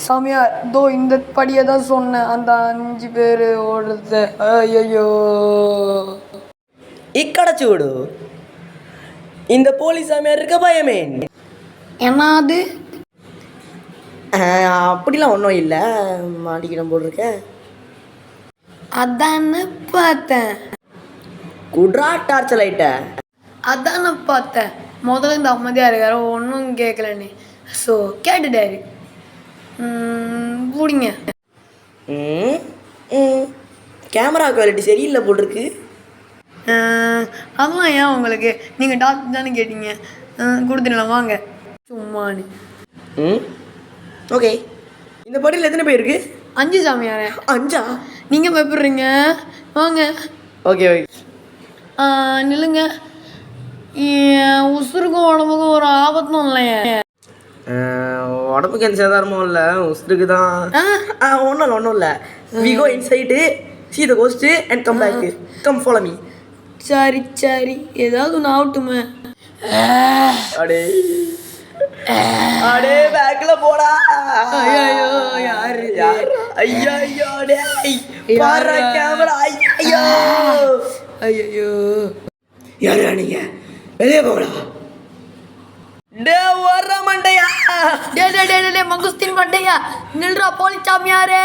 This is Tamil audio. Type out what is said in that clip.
சாமியார் தோ இந்த படியை தான் சொன்னேன், அந்த 5 பேர் ஓடுறது. ஐயோ ఇక్కడ చూడు இந்த போலீஸ் சாமியார் இருக்க பயமே. என்ன அது? அப்படிலாம் ஒன்றும் இல்லை, மாட்டிக்கிடம் போட்டிருக்க. அதானே பார்த்தேன். குட்ரா டார்ச் லைட்ட. அதானே பார்த்தேன். முதல்ல இந்த அமைதியாக இருக்காரு, ஒன்றும் கேட்கலன்னு. ஸோ கேட்டுட்டாரு. பிடிங்க. கேமரா குவாலிட்டி சரியில்லை போட்டிருக்கு. அதெல்லாம் ஏன் உங்களுக்கு? நீங்கள் டாக்டர் தானே கேட்டீங்க, கொடுத்துடலாம் வாங்க சும்மானு. ஓகே, இந்த படியில் எத்தனை பேர் இருக்கு? 5 சாமியாரே. 5? நீங்கள் பயப்படுறீங்க, வாங்க. ஓகே ஓகே, நில்லுங்க. உசுருக்கும் உடம்புக்கும் ஒரு ஆபத்தும் இல்லையே. உடம்புக்கு எந்த சேதாரமும் இல்லை, உசுருக்கு தான். ஒன்றும் இல்லை. We go inside, see the ghost and come back. Come follow me. சரி சரி, ஏதாவது ஒன்று ஆகட்டுமே. அடே அடே பேக்ல போடா. ஐயோ யாரு? ஐயோ டேய் பாரு கேமரா. ஐயோ ஐயோ யாரா நீங்க? வெளியே போடா. டே வர மண்டையா. டே மங்குஸ்தின் மண்டையா, நில்றா போலீஸ் சாமியாரே.